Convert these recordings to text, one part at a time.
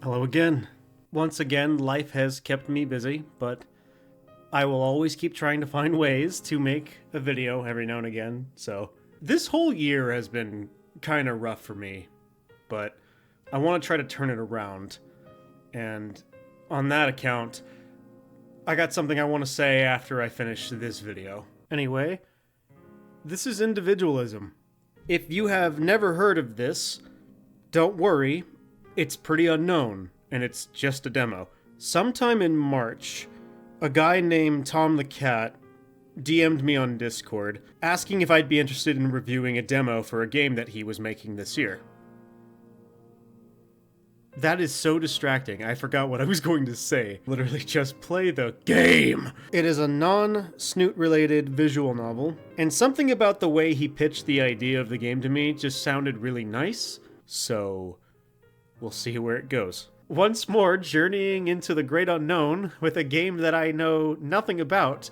Hello again. Once again, life has kept me busy, but I will always keep trying to find ways to make a video every now and again. So this whole year has been kind of rough for me, but I want to try to turn it around. And on that account, I got something I want to say after I finish this video. Anyway, this is Individualism. If you have never heard of this, don't worry. It's pretty unknown, and it's just a demo. Sometime in March, a guy named Tom the Cat DM'd me on Discord, asking if I'd be interested in reviewing a demo for a game that he was making this year. That is so distracting, I forgot what I was going to say. Literally just play the game! It is a non-snoot-related visual novel, and something about the way he pitched the idea of the game to me just sounded really nice, so we'll see where it goes. Once more, journeying into the great unknown with a game that I know nothing about,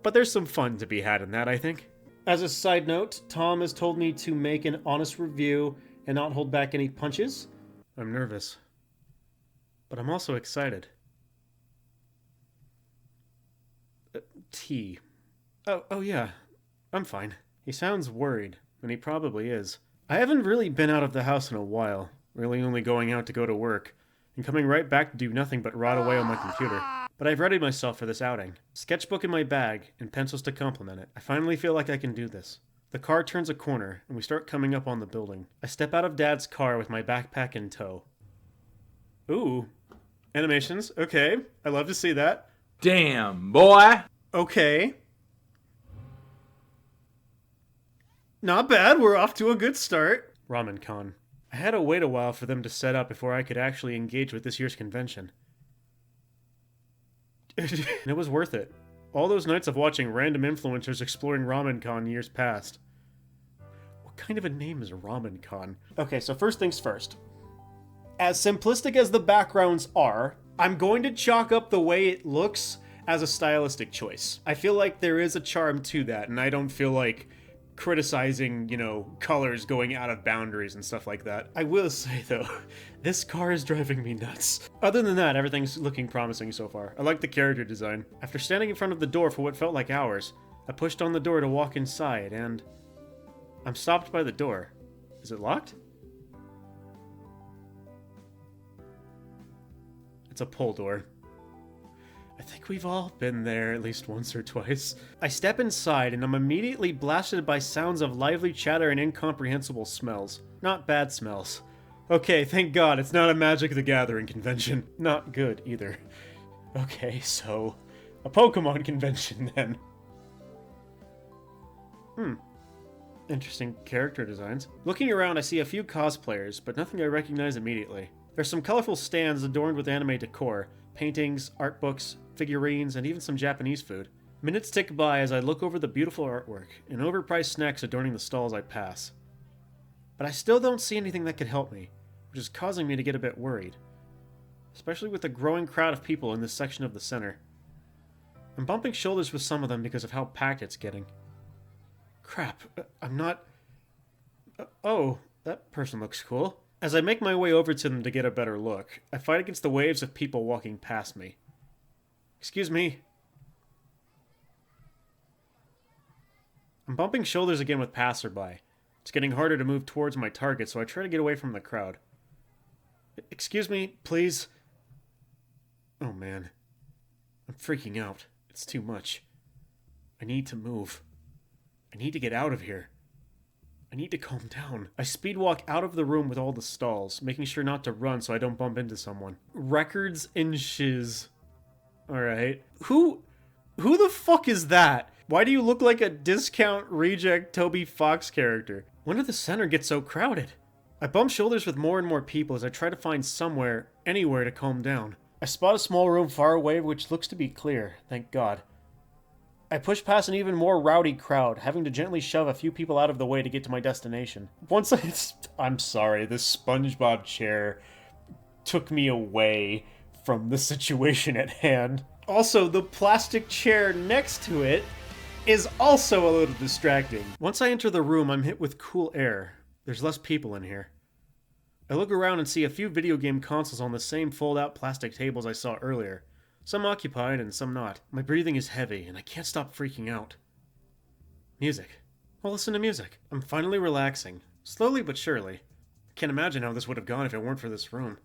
but there's some fun to be had in that, I think. As a side note, Tom has told me to make an honest review and not hold back any punches. I'm nervous, but I'm also excited. Tea. Oh yeah, I'm fine. He sounds worried, and he probably is. I haven't really been out of the house in a while, really only going out to go to work, and coming right back to do nothing but rot away on my computer. But I've readied myself for this outing. Sketchbook in my bag, and pencils to complement it. I finally feel like I can do this. The car turns a corner, and we start coming up on the building. I step out of Dad's car with my backpack in tow. Ooh. Animations. Okay. I love to see that. Damn, boy! Okay. Not bad. We're off to a good start. Ramen Con. I had to wait a while for them to set up before I could actually engage with this year's convention. And it was worth it. All those nights of watching random influencers exploring Ramen Con years past. What kind of a name is Ramen Con? Okay, so first things first. As simplistic as the backgrounds are, I'm going to chalk up the way it looks as a stylistic choice. I feel like there is a charm to that, and I don't feel like criticizing, colors going out of boundaries and stuff like that. I will say, though, this car is driving me nuts. Other than that, everything's looking promising so far. I like the character design. After standing in front of the door for what felt like hours, I pushed on the door to walk inside, and I'm stopped by the door. Is it locked? It's a pull door. I think we've all been there at least once or twice. I step inside and I'm immediately blasted by sounds of lively chatter and incomprehensible smells. Not bad smells. Okay, thank God it's not a Magic the Gathering convention. Not good either. Okay, so a Pokemon convention then. Interesting character designs. Looking around, I see a few cosplayers, but nothing I recognize immediately. There's some colorful stands adorned with anime decor, paintings, art books, figurines, and even some Japanese food. Minutes tick by as I look over the beautiful artwork and overpriced snacks adorning the stalls I pass. But I still don't see anything that could help me, which is causing me to get a bit worried. Especially with the growing crowd of people in this section of the center. I'm bumping shoulders with some of them because of how packed it's getting. Crap, I'm not... Oh, that person looks cool. As I make my way over to them to get a better look, I fight against the waves of people walking past me. Excuse me. I'm bumping shoulders again with passerby. It's getting harder to move towards my target, so I try to get away from the crowd. Excuse me, please. Oh man. I'm freaking out. It's too much. I need to move. I need to get out of here. I need to calm down. I speed walk out of the room with all the stalls, making sure not to run so I don't bump into someone. Records and shiz. Alright. Who the fuck is that? Why do you look like a discount reject Toby Fox character? When did the center get so crowded? I bump shoulders with more and more people as I try to find somewhere, anywhere to calm down. I spot a small room far away which looks to be clear, thank God. I push past an even more rowdy crowd, having to gently shove a few people out of the way to get to my destination. I'm sorry, this SpongeBob chair took me away from the situation at hand. Also, the plastic chair next to it is also a little distracting. Once I enter the room, I'm hit with cool air. There's less people in here. I look around and see a few video game consoles on the same fold-out plastic tables I saw earlier. Some occupied and some not. My breathing is heavy and I can't stop freaking out. Music. I'll listen to music. I'm finally relaxing. Slowly but surely. I can't imagine how this would have gone if it weren't for this room.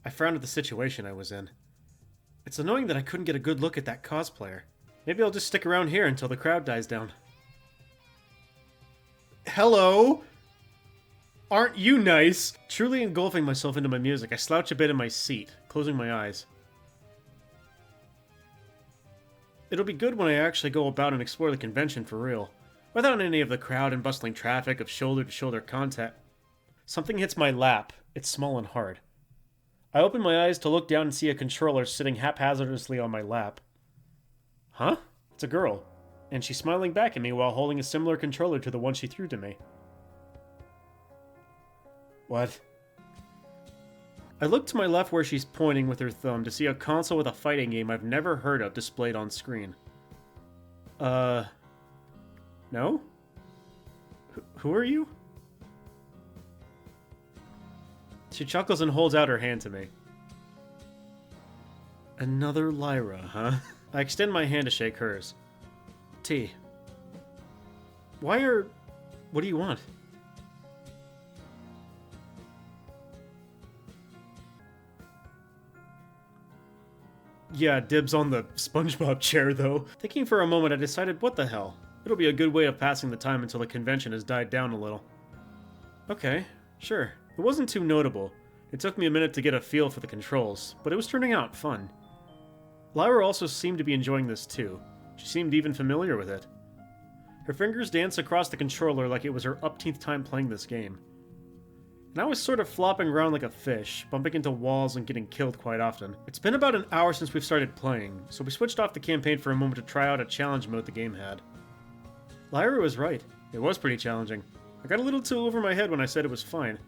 I frowned at the situation I was in. It's annoying that I couldn't get a good look at that cosplayer. Maybe I'll just stick around here until the crowd dies down. Hello? Aren't you nice? Truly engulfing myself into my music, I slouch a bit in my seat, closing my eyes. It'll be good when I actually go about and explore the convention for real, without any of the crowd and bustling traffic of shoulder-to-shoulder contact. Something hits my lap. It's small and hard. I open my eyes to look down and see a controller sitting haphazardly on my lap. Huh? It's a girl, and she's smiling back at me while holding a similar controller to the one she threw to me. What? I look to my left where she's pointing with her thumb to see a console with a fighting game I've never heard of displayed on screen. No? Who are you? She chuckles and holds out her hand to me. Another Lyra, huh? I extend my hand to shake hers. T. What do you want? Yeah, dibs on the SpongeBob chair, though. Thinking for a moment, I decided, what the hell? It'll be a good way of passing the time until the convention has died down a little. Okay, sure. It wasn't too notable. It took me a minute to get a feel for the controls, but it was turning out fun. Lyra also seemed to be enjoying this too. She seemed even familiar with it. Her fingers danced across the controller like it was her upteenth time playing this game. And I was sort of flopping around like a fish, bumping into walls and getting killed quite often. It's been about an hour since we've started playing, so we switched off the campaign for a moment to try out a challenge mode the game had. Lyra was right. It was pretty challenging. I got a little too over my head when I said it was fine.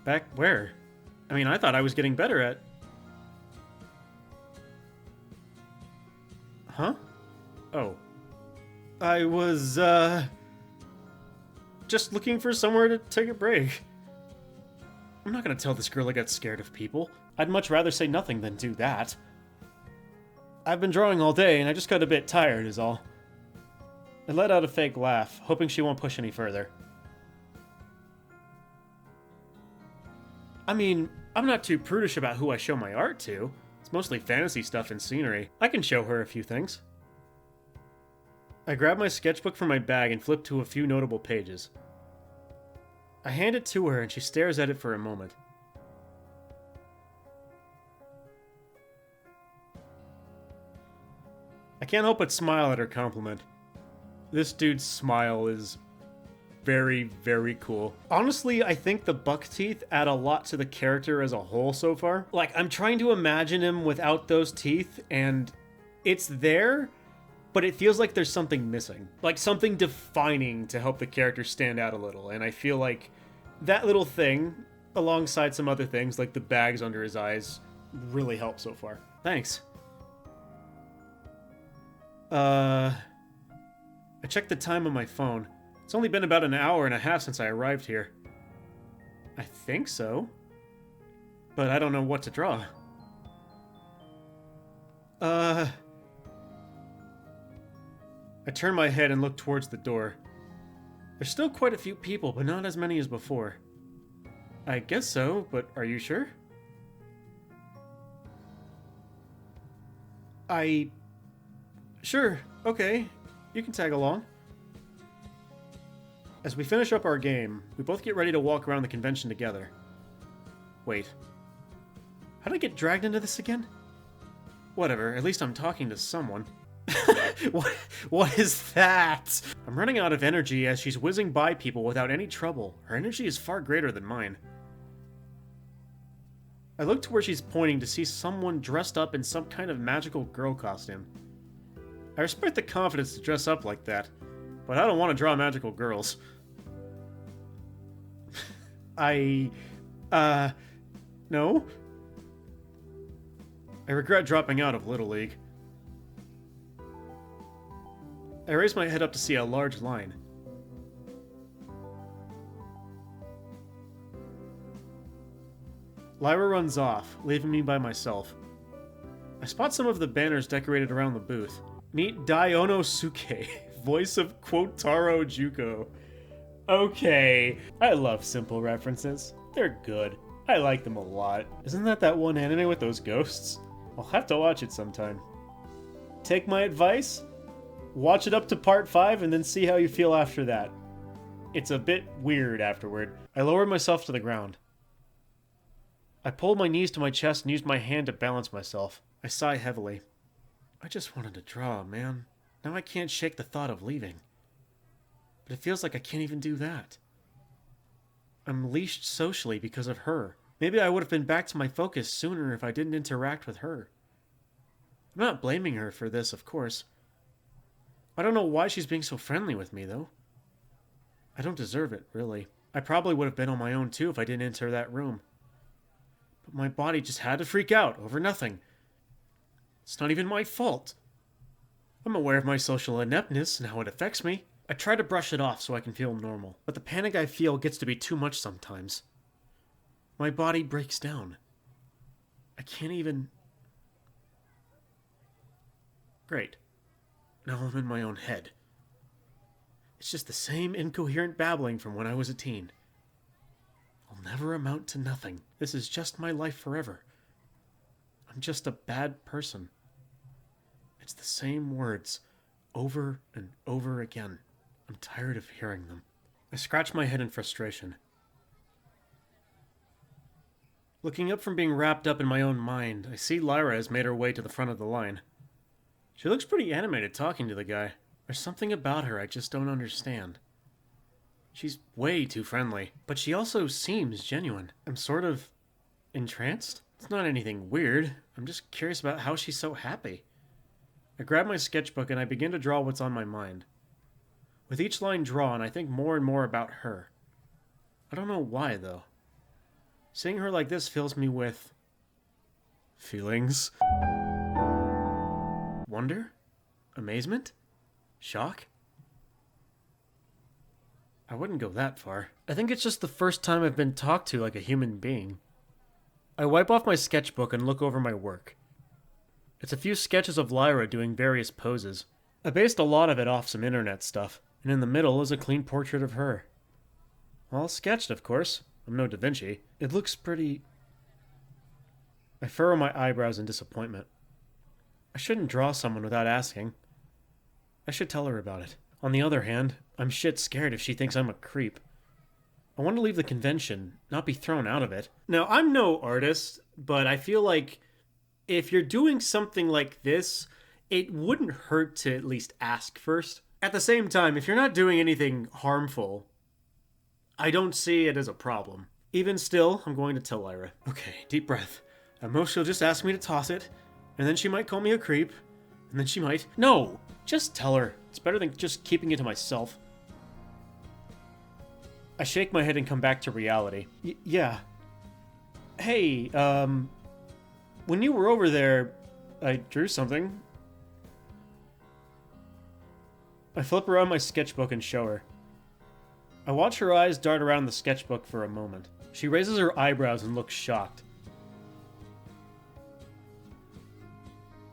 Back where? I mean, I thought I was getting better at... Huh? Oh. I was, just looking for somewhere to take a break. I'm not gonna tell this girl I got scared of people. I'd much rather say nothing than do that. I've been drawing all day, and I just got a bit tired, is all. I let out a fake laugh, hoping she won't push any further. I mean, I'm not too prudish about who I show my art to. It's mostly fantasy stuff and scenery. I can show her a few things. I grab my sketchbook from my bag and flip to a few notable pages. I hand it to her and she stares at it for a moment. I can't help but smile at her compliment. This dude's smile is very, very cool. Honestly, I think the buck teeth add a lot to the character as a whole so far. Like, I'm trying to imagine him without those teeth, and it's there, but it feels like there's something missing. Like, something defining to help the character stand out a little, and I feel like that little thing, alongside some other things, like the bags under his eyes, really help so far. Thanks. I checked the time on my phone. It's only been about an hour and a half since I arrived here. I think so. But I don't know what to draw. I turn my head and look towards the door. There's still quite a few people, but not as many as before. I guess so, but are you sure? Sure, okay. You can tag along. As we finish up our game, we both get ready to walk around the convention together. Wait. How did I get dragged into this again? Whatever, at least I'm talking to someone. What is that? I'm running out of energy as she's whizzing by people without any trouble. Her energy is far greater than mine. I look to where she's pointing to see someone dressed up in some kind of magical girl costume. I respect the confidence to dress up like that, but I don't want to draw magical girls. No? I regret dropping out of Little League. I raise my head up to see a large line. Lyra runs off, leaving me by myself. I spot some of the banners decorated around the booth. Meet Daionosuke, voice of Quotaro Juko. Okay, I love simple references. They're good. I like them a lot. Isn't that one anime with those ghosts? I'll have to watch it sometime. Take my advice? Watch it up to part 5 and then see how you feel after that. It's a bit weird afterward. I lowered myself to the ground. I pulled my knees to my chest and used my hand to balance myself. I sigh heavily. I just wanted to draw, man. Now I can't shake the thought of leaving. But it feels like I can't even do that. I'm leashed socially because of her. Maybe I would have been back to my focus sooner if I didn't interact with her. I'm not blaming her for this, of course. I don't know why she's being so friendly with me, though. I don't deserve it, really. I probably would have been on my own, too, if I didn't enter that room. But my body just had to freak out over nothing. It's not even my fault. I'm aware of my social ineptness and how it affects me. I try to brush it off so I can feel normal, but the panic I feel gets to be too much sometimes. My body breaks down. I can't even... Great. Now I'm in my own head. It's just the same incoherent babbling from when I was a teen. I'll never amount to nothing. This is just my life forever. I'm just a bad person. It's the same words, over and over again. I'm tired of hearing them. I scratch my head in frustration. Looking up from being wrapped up in my own mind, I see Lyra has made her way to the front of the line. She looks pretty animated talking to the guy. There's something about her I just don't understand. She's way too friendly, but she also seems genuine. I'm sort of entranced. It's not anything weird. I'm just curious about how she's so happy. I grab my sketchbook and I begin to draw what's on my mind. With each line drawn, I think more and more about her. I don't know why, though. Seeing her like this fills me with... feelings. Wonder? Amazement? Shock? I wouldn't go that far. I think it's just the first time I've been talked to like a human being. I wipe off my sketchbook and look over my work. It's a few sketches of Lyra doing various poses. I based a lot of it off some internet stuff, and in the middle is a clean portrait of her. All sketched, of course. I'm no Da Vinci. It looks pretty... I furrow my eyebrows in disappointment. I shouldn't draw someone without asking. I should tell her about it. On the other hand, I'm shit scared if she thinks I'm a creep. I want to leave the convention, not be thrown out of it. Now, I'm no artist, but I feel like if you're doing something like this, it wouldn't hurt to at least ask first. At the same time, if you're not doing anything harmful, I don't see it as a problem. Even still, I'm going to tell Lyra. Okay, deep breath. At most, she'll just ask me to toss it, and then she might call me a creep, and then she might... No! Just tell her. It's better than just keeping it to myself. I shake my head and come back to reality. Yeah. Hey, when you were over there, I drew something. I flip around my sketchbook and show her. I watch her eyes dart around the sketchbook for a moment. She raises her eyebrows and looks shocked.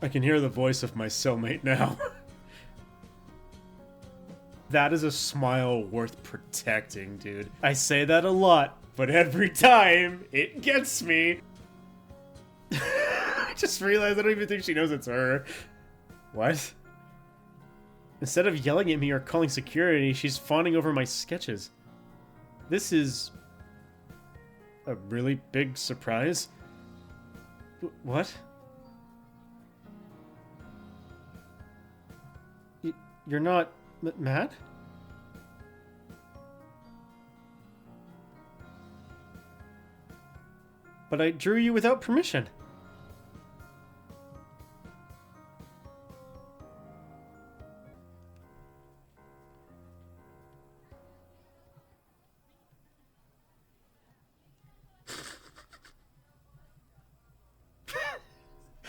I can hear the voice of my cellmate now. That is a smile worth protecting, dude. I say that a lot, but every time, it gets me. I just realized I don't even think she knows it's her. What? Instead of yelling at me or calling security, she's fawning over my sketches. This is... a really big surprise? What? You're not... mad? But I drew you without permission.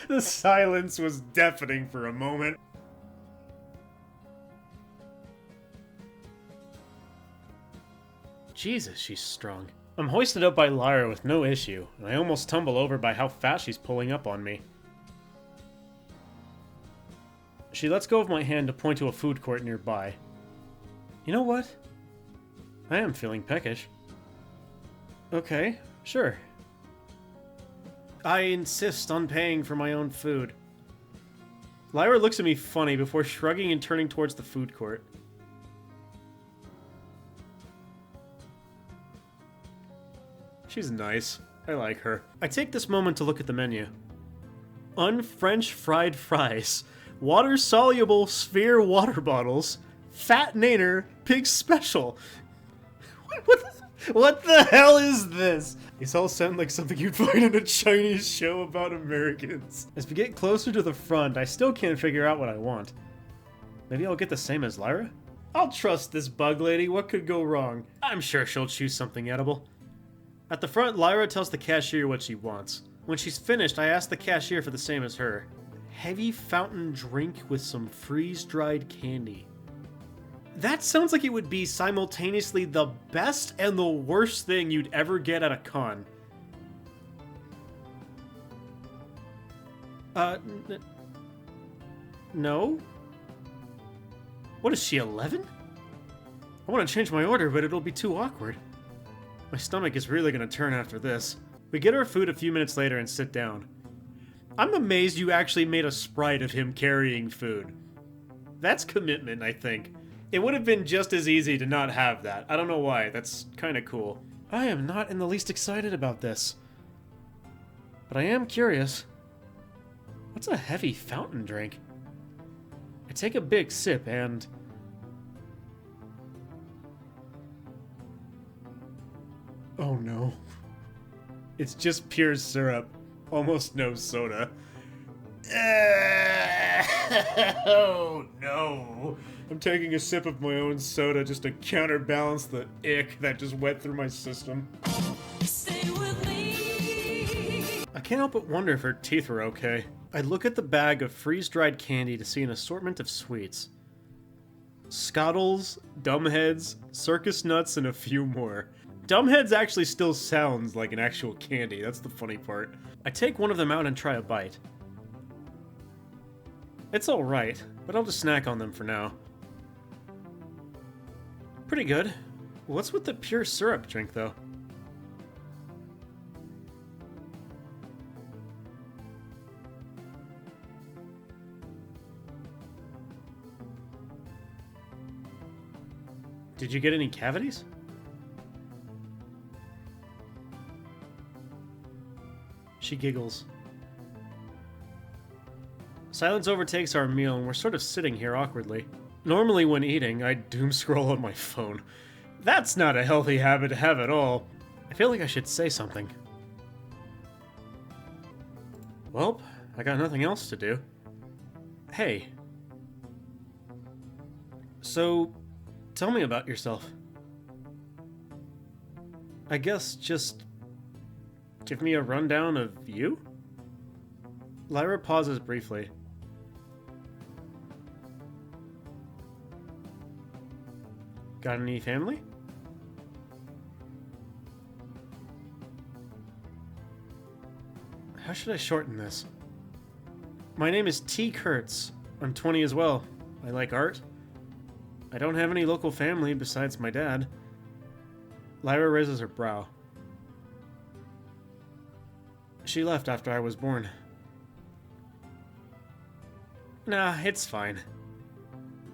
The silence was deafening for a moment. Jesus, she's strong. I'm hoisted up by Lyra with no issue, and I almost tumble over by how fast she's pulling up on me. She lets go of my hand to point to a food court nearby. You know what? I am feeling peckish. Okay, sure. I insist on paying for my own food. Lyra looks at me funny before shrugging and turning towards the food court. She's nice. I like her. I take this moment to look at the menu. Unfrench fried fries, water-soluble sphere water bottles, fat naner, pig special. What the hell is this? These all sound like something you'd find in a Chinese show about Americans. As we get closer to the front, I still can't figure out what I want. Maybe I'll get the same as Lyra? I'll trust this bug lady. What could go wrong? I'm sure she'll choose something edible. At the front, Lyra tells the cashier what she wants. When she's finished, I ask the cashier for the same as her. Heavy fountain drink with some freeze-dried candy. That sounds like it would be simultaneously the best and the worst thing you'd ever get at a con. No? What is she, 11? I want to change my order, but it'll be too awkward. My stomach is really going to turn after this. We get our food a few minutes later and sit down. I'm amazed you actually made a sprite of him carrying food. That's commitment, I think. It would have been just as easy to not have that. I don't know why. That's kind of cool. I am not in the least excited about this. But I am curious. What's a heavy fountain drink? I take a big sip and... oh no. It's just pure syrup. Almost no soda. Oh no. I'm taking a sip of my own soda just to counterbalance the ick that just went through my system. Stay with me. I can't help but wonder if her teeth are okay. I look at the bag of freeze-dried candy to see an assortment of sweets. Scottles, Dumbheads, Circus Nuts, and a few more. Dumbheads actually still sounds like an actual candy, that's the funny part. I take one of them out and try a bite. It's alright, but I'll just snack on them for now. Pretty good. What's with the pure syrup drink, though? Did you get any cavities? She giggles. Silence overtakes our meal, and we're sort of sitting here awkwardly. Normally when eating, I doom scroll on my phone. That's not a healthy habit to have at all. I feel like I should say something. Well, I got nothing else to do. Hey. So, tell me about yourself. I guess just give me a rundown of you? Lyra pauses briefly. Got any family? How should I shorten this? My name is T. Kurtz. I'm 20 as well. I like art. I don't have any local family besides my dad. Lyra raises her brow. She left after I was born. Nah, it's fine.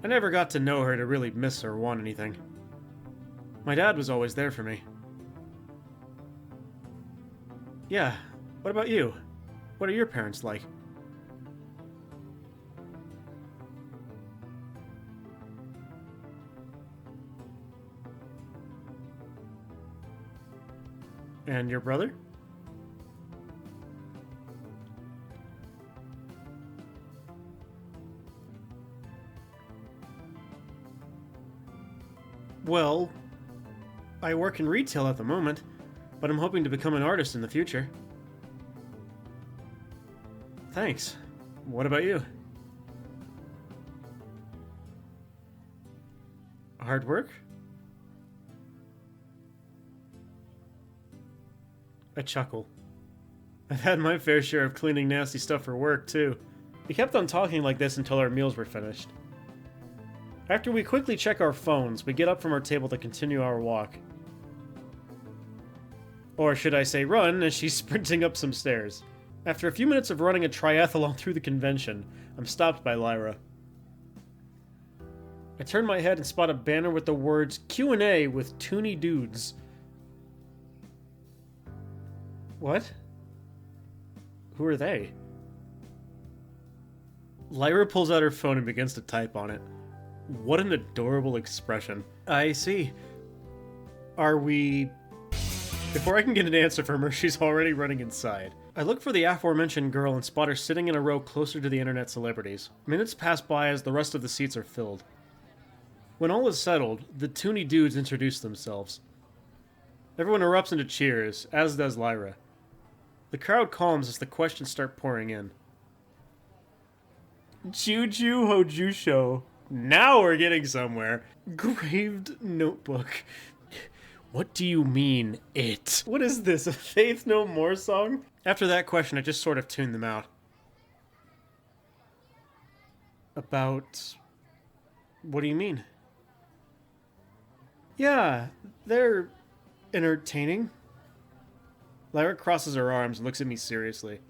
I never got to know her to really miss or want anything. My dad was always there for me. Yeah, what about you? What are your parents like? And your brother? Well, I work in retail at the moment, but I'm hoping to become an artist in the future. Thanks. What about you? Hard work? I chuckle. I've had my fair share of cleaning nasty stuff for work, too. We kept on talking like this until our meals were finished. After we quickly check our phones, we get up from our table to continue our walk. Or should I say run, as she's sprinting up some stairs. After a few minutes of running a triathlon through the convention, I'm stopped by Lyra. I turn my head and spot a banner with the words Q&A with Toony Dudes. What? Who are they? Lyra pulls out her phone and begins to type on it. What an adorable expression. I see. Are we... Before I can get an answer from her, she's already running inside. I look for the aforementioned girl and spot her sitting in a row closer to the internet celebrities. Minutes pass by as the rest of the seats are filled. When all is settled, the Toony Dudes introduce themselves. Everyone erupts into cheers, as does Lyra. The crowd calms as the questions start pouring in. Juju Hojusho. Now we're getting somewhere. Graved notebook. What do you mean, it? What is this, a Faith No More song? After that question, I just sort of tuned them out. About... What do you mean? Yeah, they're entertaining. Lyra crosses her arms and looks at me seriously.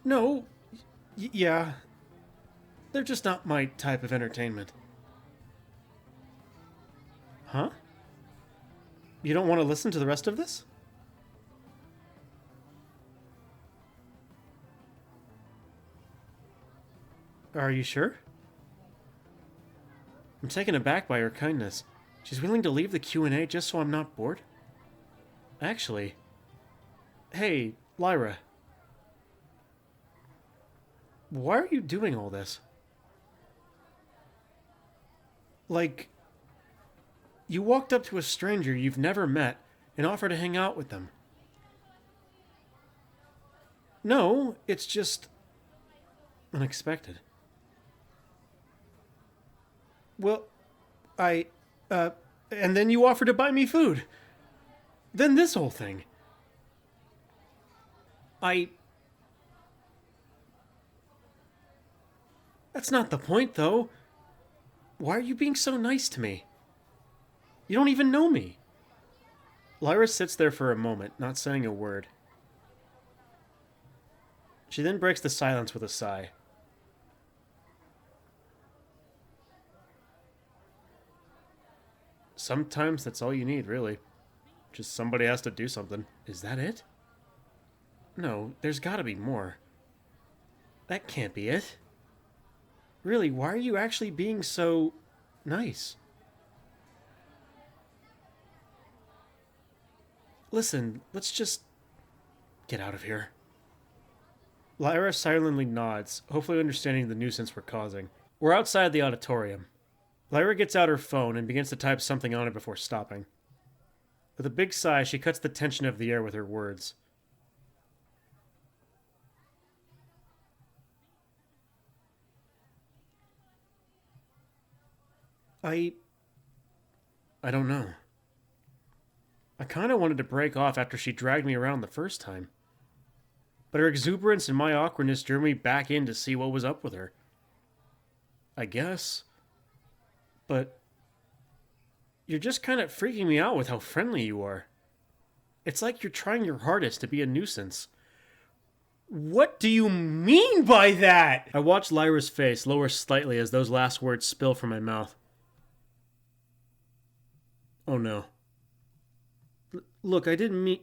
No, yeah. They're just not my type of entertainment. Huh? You don't want to listen to the rest of this? Are you sure? I'm taken aback by her kindness. She's willing to leave the Q&A just so I'm not bored? Actually... Hey, Lyra. Why are you doing all this? Like... You walked up to a stranger you've never met and offered to hang out with them. No, it's just... unexpected. Well, and then you offered to buy me food. Then this whole thing. That's not the point, though. Why are you being so nice to me? You don't even know me. Lyra sits there for a moment, not saying a word. She then breaks the silence with a sigh. Sometimes that's all you need, really. Just somebody has to do something. Is that it? No, there's gotta be more. That can't be it. Really, why are you actually being so... nice? Listen, let's just... get out of here. Lyra silently nods, hopefully understanding the nuisance we're causing. We're outside the auditorium. Lyra gets out her phone and begins to type something on it before stopping. With a big sigh, she cuts the tension of the air with her words. I don't know. I kind of wanted to break off after she dragged me around the first time. But her exuberance and my awkwardness drew me back in to see what was up with her. I guess. But you're just kind of freaking me out with how friendly you are. It's like you're trying your hardest to be a nuisance. What do you mean by that? I watch Lyra's face lower slightly as those last words spill from my mouth. Oh no. Look, I didn't mean...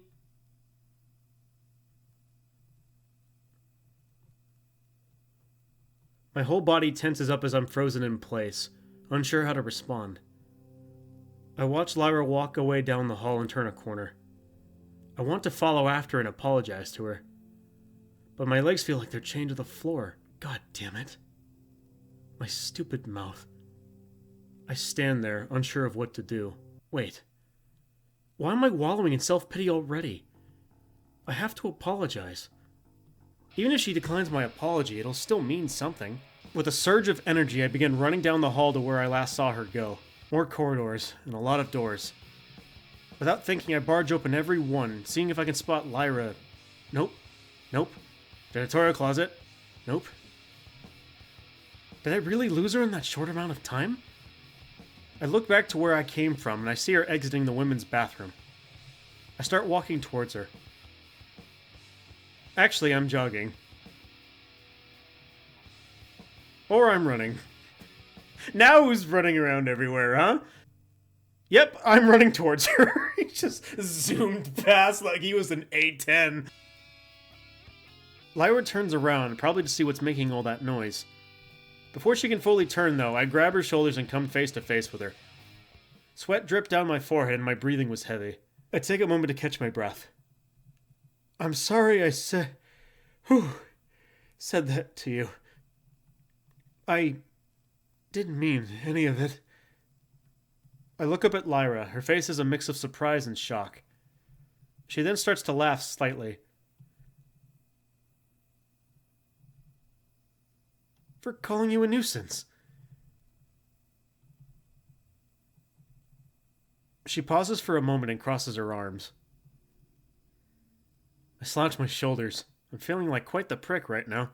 My whole body tenses up as I'm frozen in place, unsure how to respond. I watch Lyra walk away down the hall and turn a corner. I want to follow after and apologize to her. But my legs feel like they're chained to the floor. God damn it. My stupid mouth. I stand there, unsure of what to do. Wait. Why am I wallowing in self-pity already? I have to apologize. Even if she declines my apology, it'll still mean something. With a surge of energy, I begin running down the hall to where I last saw her go. More corridors, and a lot of doors. Without thinking, I barge open every one, seeing if I can spot Lyra. Nope. Nope. Janitorial closet. Nope. Did I really lose her in that short amount of time? I look back to where I came from, and I see her exiting the women's bathroom. I start walking towards her. Actually, I'm jogging. Or I'm running. Now who's running around everywhere, huh? Yep, I'm running towards her. He just zoomed past like he was an A10. Lyra turns around, probably to see what's making all that noise. Before she can fully turn, though, I grab her shoulders and come face to face with her. Sweat dripped down my forehead and my breathing was heavy. I take a moment to catch my breath. I'm sorry I said that to you. I didn't mean any of it. I look up at Lyra. Her face is a mix of surprise and shock. She then starts to laugh slightly. For calling you a nuisance. She pauses for a moment and crosses her arms. I slouch my shoulders. I'm feeling like quite the prick right now.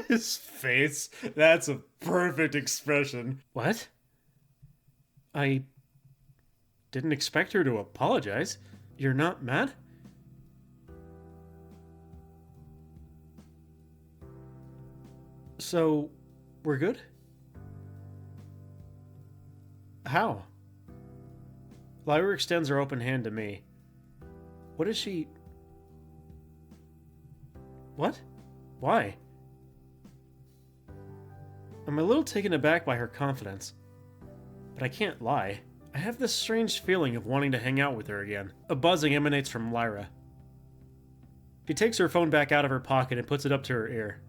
His face. That's a perfect expression. What? I didn't expect her to apologize. You're not mad? So, we're good? How? Lyra extends her open hand to me. What is she... What? Why? I'm a little taken aback by her confidence. But I can't lie. I have this strange feeling of wanting to hang out with her again. A buzzing emanates from Lyra. She takes her phone back out of her pocket and puts it up to her ear.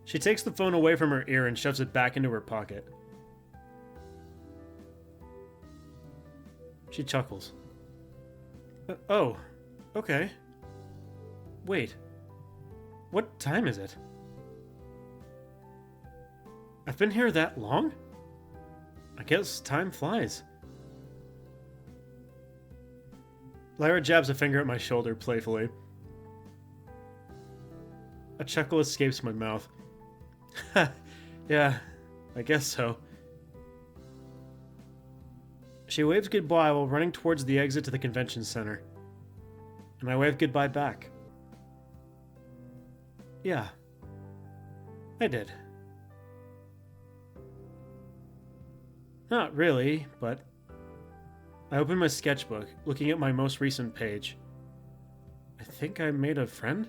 She takes the phone away from her ear and shoves it back into her pocket. She chuckles. Oh, okay. Wait. What time is it? I've been here that long? I guess time flies. Lyra jabs a finger at my shoulder playfully. A chuckle escapes my mouth. Yeah, I guess so. She waves goodbye while running towards the exit to the convention center. And I wave goodbye back. Yeah, I did. Not really, but I open my sketchbook, looking at my most recent page. I think I made a friend?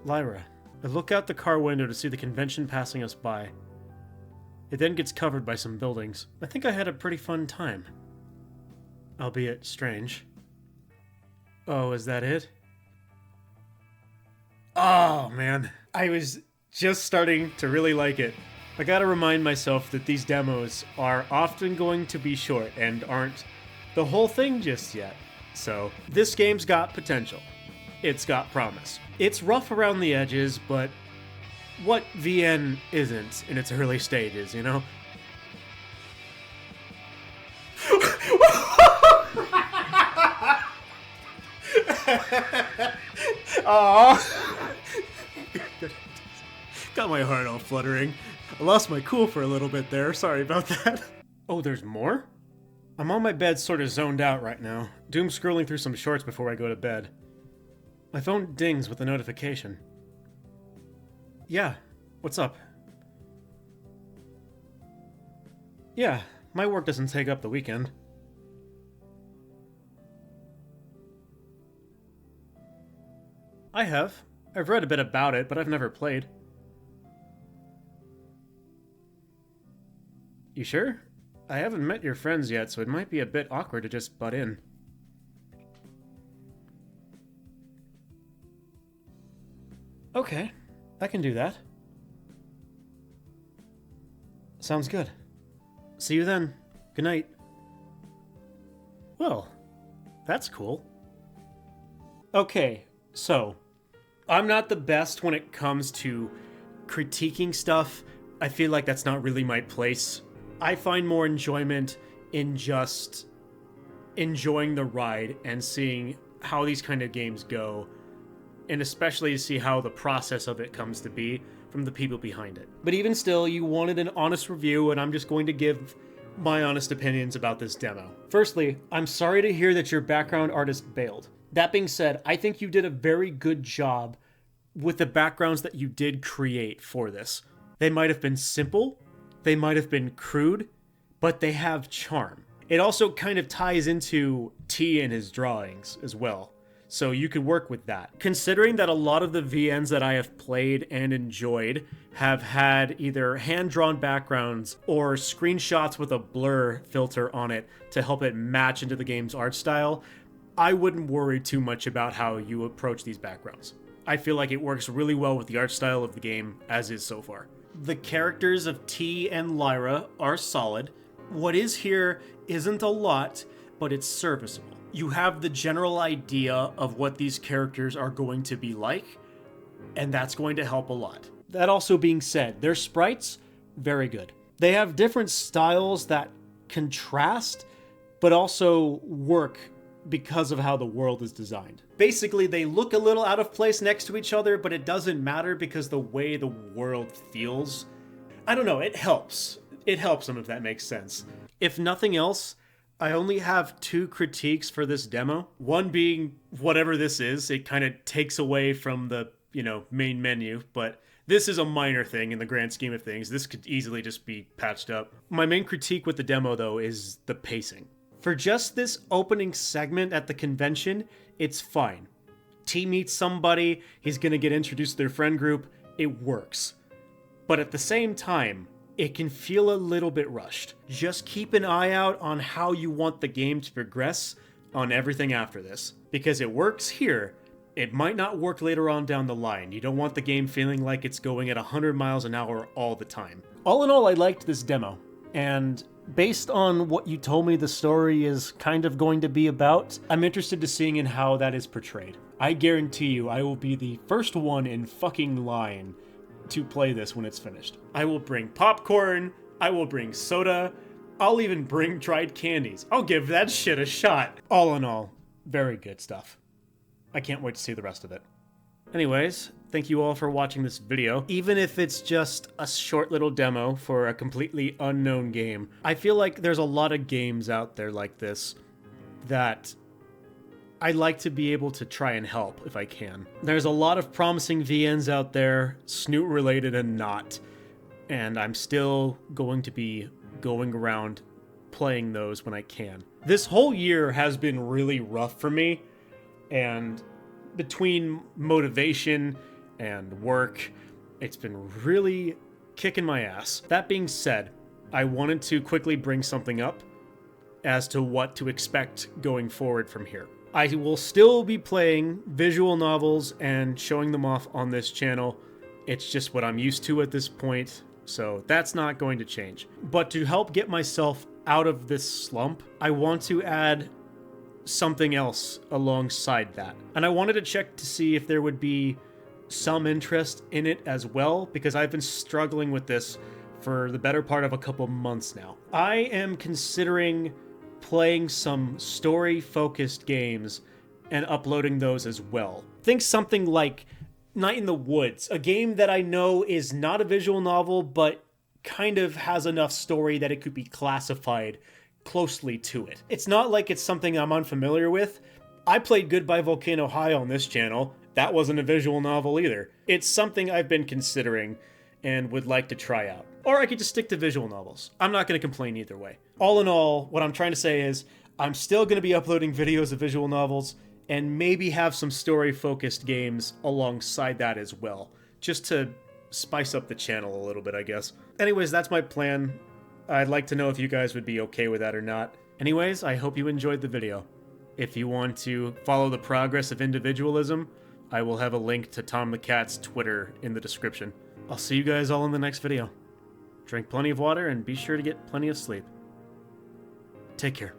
Lyra. I look out the car window to see the convention passing us by. It then gets covered by some buildings. I think I had a pretty fun time. Albeit strange. Oh, is that it? Oh, man. I was just starting to really like it. I gotta remind myself that these demos are often going to be short and aren't the whole thing just yet. So, this game's got potential. It's got promise. It's rough around the edges, but what VN isn't in its early stages, you know? Aww. Got my heart all fluttering. I lost my cool for a little bit there. Sorry about that. Oh, there's more? I'm on my bed sort of zoned out right now, doom scrolling through some shorts before I go to bed. My phone dings with a notification. Yeah, what's up? Yeah, my work doesn't take up the weekend. I have. I've read a bit about it, but I've never played. You sure? I haven't met your friends yet, so it might be a bit awkward to just butt in. Okay, I can do that. Sounds good. See you then. Good night. Well, that's cool. Okay, so I'm not the best when it comes to critiquing stuff. I feel like that's not really my place. I find more enjoyment in just enjoying the ride and seeing how these kind of games go, and especially to see how the process of it comes to be from the people behind it. But even still, you wanted an honest review, and I'm just going to give my honest opinions about this demo. Firstly, I'm sorry to hear that your background artist bailed. That being said, I think you did a very good job with the backgrounds that you did create for this. They might have been simple, they might have been crude, but they have charm. It also kind of ties into T and his drawings as well, so you could work with that. Considering that a lot of the VNs that I have played and enjoyed have had either hand-drawn backgrounds or screenshots with a blur filter on it to help it match into the game's art style, I wouldn't worry too much about how you approach these backgrounds. I feel like it works really well with the art style of the game as is so far. The characters of T and Lyra are solid. What is here isn't a lot, but it's serviceable. You have the general idea of what these characters are going to be like, and that's going to help a lot. That also being said, their sprites, very good. They have different styles that contrast, but also work because of how the world is designed. Basically, they look a little out of place next to each other, but it doesn't matter because the way the world feels, I don't know, it helps. It helps them, if that makes sense. If nothing else, I only have 2 critiques for this demo. One being whatever this is, it kind of takes away from the, main menu, but this is a minor thing in the grand scheme of things. This could easily just be patched up. My main critique with the demo, though, is the pacing. For just this opening segment at the convention, it's fine. T meets somebody, he's gonna get introduced to their friend group, it works. But at the same time, it can feel a little bit rushed. Just keep an eye out on how you want the game to progress on everything after this. Because it works here, it might not work later on down the line. You don't want the game feeling like it's going at 100 miles an hour all the time. All in all, I liked this demo. And based on what you told me the story is kind of going to be about, I'm interested to seeing in how that is portrayed. I guarantee you I will be the first one in fucking line to play this when it's finished. I will bring popcorn, I will bring soda, I'll even bring dried candies. I'll give that shit a shot. All in all, very good stuff. I can't wait to see the rest of it. Anyways, thank you all for watching this video. Even if it's just a short little demo for a completely unknown game, I feel like there's a lot of games out there like this that I'd like to be able to try and help if I can. There's a lot of promising VNs out there, Snoot related and not, and I'm still going to be going around playing those when I can. This whole year has been really rough for me, and between motivation and work, it's been really kicking my ass. That being said, I wanted to quickly bring something up as to what to expect going forward from here. I will still be playing visual novels and showing them off on this channel. It's just what I'm used to at this point, so that's not going to change. But to help get myself out of this slump, I want to add something else alongside that. And I wanted to check to see if there would be some interest in it as well, because I've been struggling with this for the better part of a couple months now. I am considering playing some story-focused games and uploading those as well. Think something like Night in the Woods, a game that I know is not a visual novel, but kind of has enough story that it could be classified closely to it. It's not like it's something I'm unfamiliar with. I played Goodbye Volcano High on this channel. That wasn't a visual novel either. It's something I've been considering and would like to try out. Or I could just stick to visual novels. I'm not going to complain either way. All in all, what I'm trying to say is I'm still going to be uploading videos of visual novels and maybe have some story-focused games alongside that as well, just to spice up the channel a little bit, I guess. Anyways, that's my plan. I'd like to know if you guys would be okay with that or not. Anyways, I hope you enjoyed the video. If you want to follow the progress of Individualism, I will have a link to Tom the Cat's Twitter in the description. I'll see you guys all in the next video. Drink plenty of water and be sure to get plenty of sleep. Take care.